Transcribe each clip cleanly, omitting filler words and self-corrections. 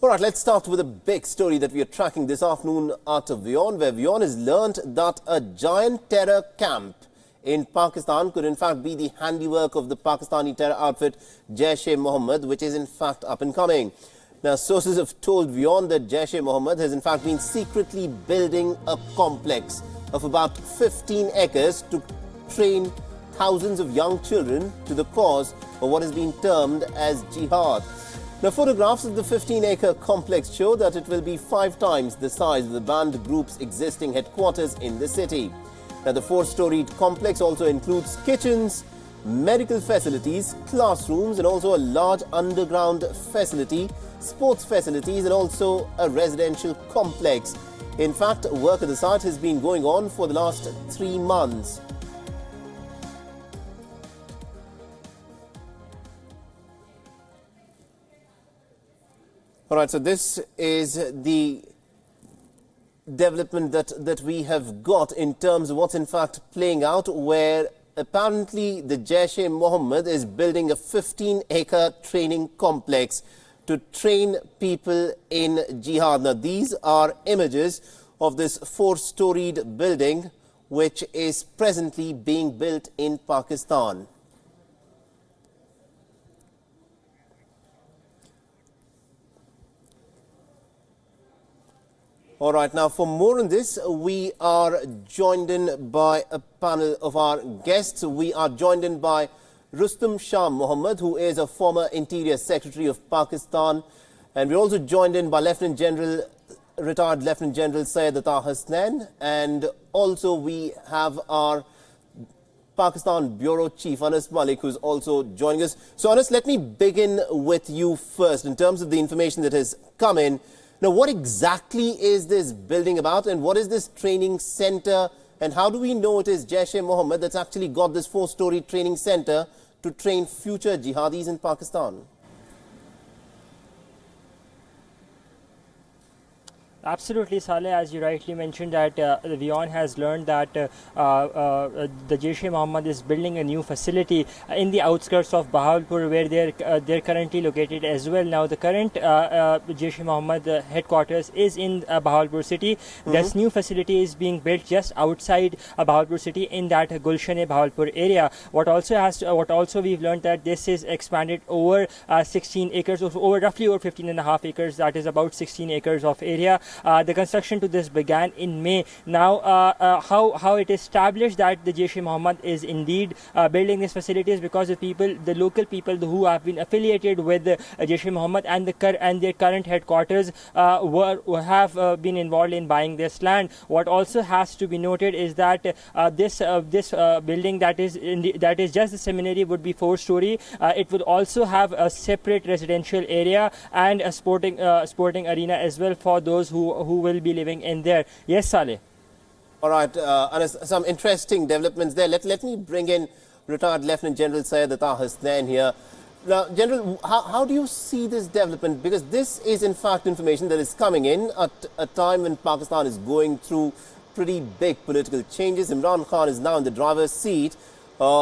All right, let's start with a big story that we are tracking this afternoon out of WION, where WION has learnt that a giant terror camp in Pakistan could in fact be the handiwork of the Pakistani terror outfit Jaish-e-Mohammed, which is in fact up and coming. Now, sources have told WION that Jaish-e-Mohammed has in fact been secretly building a complex of about 15 acres to train thousands of young children to the cause of what has been termed as jihad. Now, photographs of the 15-acre complex show that it will be 5 times the size of the banned group's existing headquarters in the city. Now, the 4-storied complex also includes kitchens, medical facilities, classrooms, and also a large underground facility, sports facilities, and also a residential complex. In fact, work at the site has been going on for the last 3 months. All right, so this is the development that we have got in terms of what's in fact playing out, where apparently the Jaish-e-Mohammed is building a 15-acre training complex to train people in jihad. Now, these are images of this 4-storied building which is presently being built in Pakistan. All right, now for more on this, we are joined in by a panel of our guests. We are joined in by Rustam Shah Mohammed, who is a former Interior Secretary of Pakistan. And we're also joined in by retired Lieutenant General Syed Ata Hasnain. And also we have our Pakistan Bureau Chief, Anas Malik, who's also joining us. So Anas, let me begin with you first in terms of the information that has come in. Now, what exactly is this building about, and what is this training center, and how do we know it is Jaish-e-Mohammed that's actually got this 4-story training center to train future jihadis in Pakistan? Absolutely, Saleh. As you rightly mentioned, that the WION has learned that the Jaish-e-Mohammed is building a new facility in the outskirts of Bahawalpur, where they're currently located as well. Now, the current Jaish-e-Mohammed headquarters is in Bahawalpur city. This new facility is being built just outside Bahawalpur city in that Gulshan-e-Bahawalpur area. What also we've learned that this is expanded over 16 acres, roughly over 15.5 acres. That is about 16 acres of area. The construction to this began in May. Now, how it is established that the Jaish-e-Mohammed is indeed building these facilities because the local people who have been affiliated with Jaish-e-Mohammed and their current headquarters have been involved in buying this land. What also has to be noted is that this building that is just the seminary would be 4-story. It would also have a separate residential area and a sporting arena as well for those who will be living in there. Yes, Saleh. All right, and some interesting developments there. Let me bring in retired Lieutenant General Syed Ata Hasnain here. Now, General, how do you see this development? Because this is in fact information that is coming in at a time when Pakistan is going through pretty big political changes. Imran Khan is now in the driver's seat.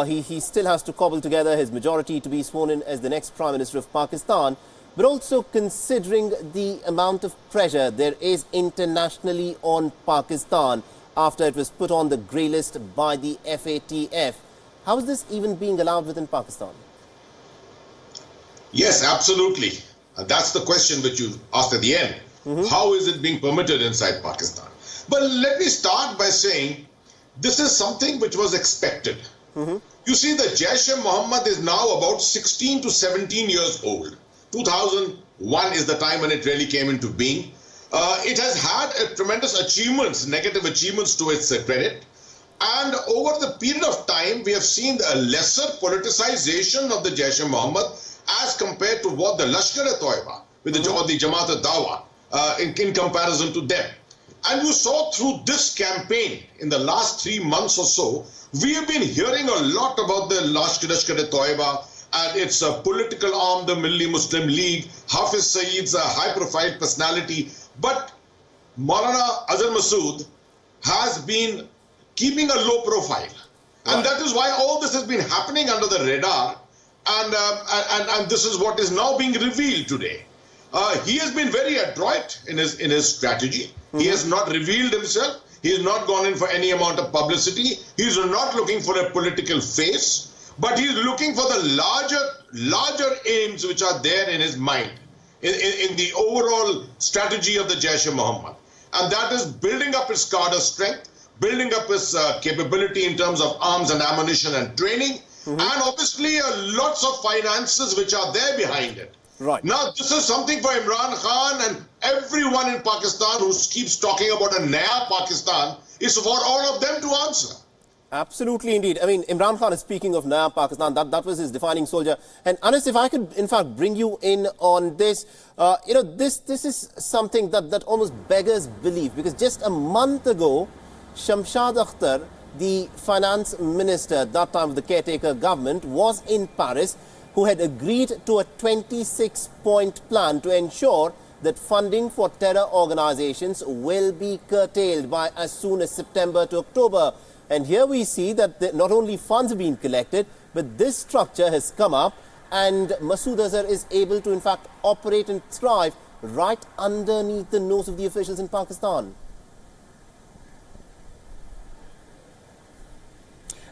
He still has to cobble together his majority to be sworn in as the next Prime Minister of Pakistan. But also considering the amount of pressure there is internationally on Pakistan after it was put on the grey list by the FATF. How is this even being allowed within Pakistan? Yes, absolutely. That's the question that you asked at the end. How is it being permitted inside Pakistan? But let me start by saying this is something which was expected. You see, the Jaish-e-Mohammed is now about 16 to 17 years old. 2001 is the time when it really came into being. It has had a tremendous achievements, negative achievements to its credit. And over the period of time, we have seen a lesser politicization of the Jaish-e-Mohammed as compared to what the Lashkar-e-Toiba, or the Jamaat-e-Dawa, in comparison to them. And you saw through this campaign in the last 3 months or so, we have been hearing a lot about the Lashkar-e-Toiba and its political arm, the Milli Muslim League, Hafiz Saeed's a high-profile personality. But Maulana Azhar Masood has been keeping a low profile. And that is why all this has been happening under the radar. And this is what is now being revealed today. He has been very adroit in his strategy. He has not revealed himself. He has not gone in for any amount of publicity. He is not looking for a political face, but he is looking for the larger aims which are there in his mind, in the overall strategy of the Jaish-e-Mohammed. And that is building up his cadre strength, building up his capability in terms of arms and ammunition and training, and obviously lots of finances which are there behind it. Right. Now, this is something for Imran Khan and everyone in Pakistan who keeps talking about a Naya Pakistan. It's for all of them to answer. Absolutely, indeed. I mean, Imran Khan is speaking of Naya Pakistan. That was his defining soldier. And Anas, if I could, in fact, bring you in on this, this is something that almost beggars belief, because just a month ago, Shamshad Akhtar, the finance minister at that time of the caretaker government, was in Paris, who had agreed to a 26-point plan to ensure that funding for terror organizations will be curtailed by as soon as September to October. And here we see that not only funds have been collected, but this structure has come up, and Masood Azhar is able to, in fact, operate and thrive right underneath the nose of the officials in Pakistan.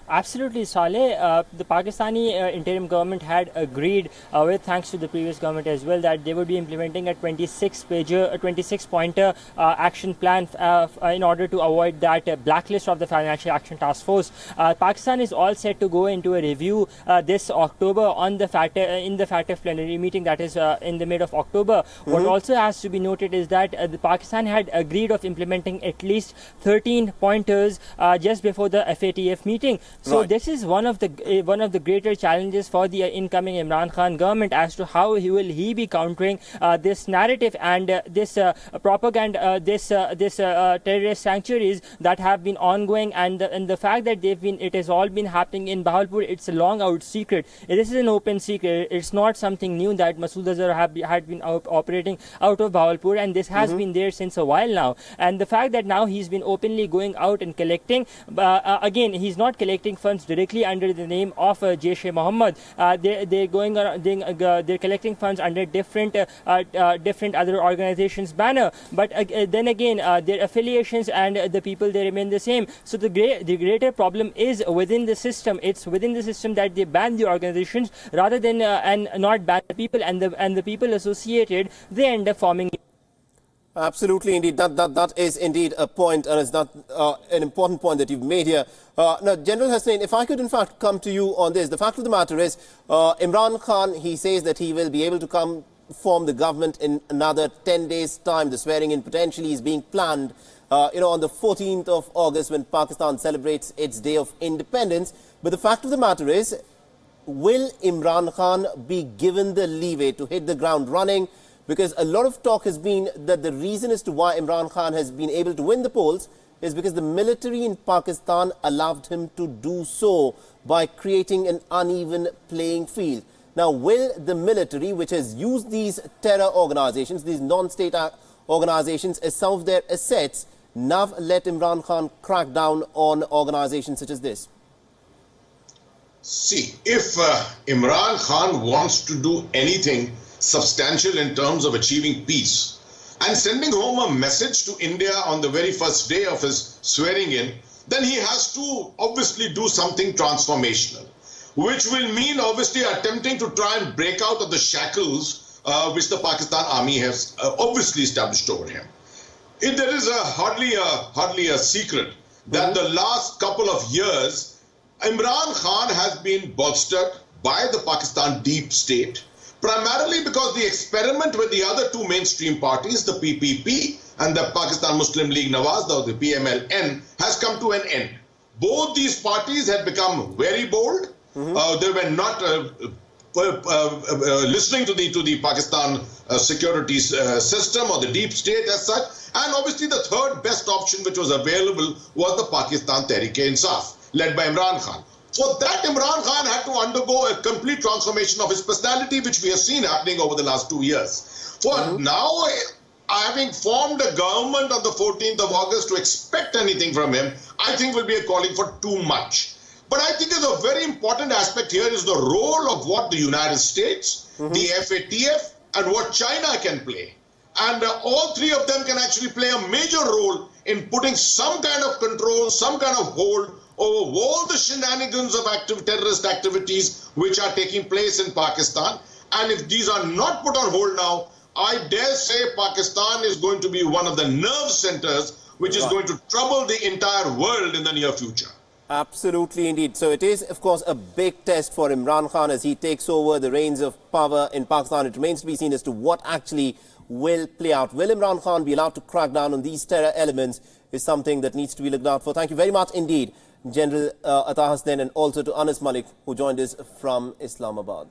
Absolutely, Saleh. The Pakistani interim government had agreed, with thanks to the previous government as well, that they would be implementing a 26-pointer action plan in order to avoid that blacklist of the Financial Action Task Force. Pakistan is all set to go into a review this October on the in the FATF plenary meeting, that is in the mid of October. What also has to be noted is that the Pakistan had agreed of implementing at least 13 pointers just before the FATF meeting. So this is one of the greater challenges for the incoming Imran Khan government as to how he will be countering this narrative and this propaganda, this terrorist sanctuaries that have been ongoing, and the fact that it has all been happening in Bahawalpur. It's a long out secret. This is an open secret. It's not something new that Masood Azhar had been operating out of Bahawalpur, and this has been there since a while now. And the fact that now he's been openly going out and collecting, again, he's not collecting funds directly under the name of Jaish-e-Mohammed. They're going around, they're collecting funds under different other organizations' banner. But then again, their affiliations and the people, they remain the same. So the greater problem is within the system. It's within the system that they ban the organizations rather than and not ban the people, and the people associated, they end up forming. Absolutely, indeed. That is indeed a point, and it's not an important point that you've made here. Now, General Hussain, if I could in fact come to you on this, the fact of the matter is, Imran Khan, he says that he will be able to form the government in another 10 days' time. The swearing in potentially is being planned, on the 14th of August, when Pakistan celebrates its Day of Independence. But the fact of the matter is, will Imran Khan be given the leeway to hit the ground running? Because a lot of talk has been that the reason as to why Imran Khan has been able to win the polls is because the military in Pakistan allowed him to do so by creating an uneven playing field. Now, will the military, which has used these terror organizations, these non-state organizations as some of their assets, now let Imran Khan crack down on organizations such as this? See, if Imran Khan wants to do anything substantial in terms of achieving peace and sending home a message to India on the very first day of his swearing in, then he has to obviously do something transformational, which will mean obviously attempting to try and break out of the shackles which the Pakistan army has obviously established over him. There is hardly a secret that the last couple of years, Imran Khan has been bolstered by the Pakistan deep state, primarily because the experiment with the other two mainstream parties, the PPP and the Pakistan Muslim League Nawaz, or the PMLN, has come to an end. Both these parties had become very bold. They were not listening to the Pakistan securities system or the deep state as such. And obviously the third best option which was available was the Pakistan Tehreek-e-Insaf, led by Imran Khan. For that, Imran Khan had to undergo a complete transformation of his personality, which we have seen happening over the last 2 years. For now, having formed a government on the 14th of August, to expect anything from him, I think will be a calling for too much. But I think there's a very important aspect here is the role of what the United States, the FATF, and what China can play. And all three of them can actually play a major role in putting some kind of control, some kind of hold over all the shenanigans of terrorist activities which are taking place in Pakistan. And if these are not put on hold now, I dare say Pakistan is going to be one of the nerve centers which is going to trouble the entire world in the near future. Absolutely, indeed. So it is, of course, a big test for Imran Khan as he takes over the reins of power in Pakistan. It remains to be seen as to what actually will play out. Will Imran Khan be allowed to crack down on these terror elements is something that needs to be looked out for. Thank you very much indeed, General Atta Hasnain, and also to Anas Malik, who joined us from Islamabad.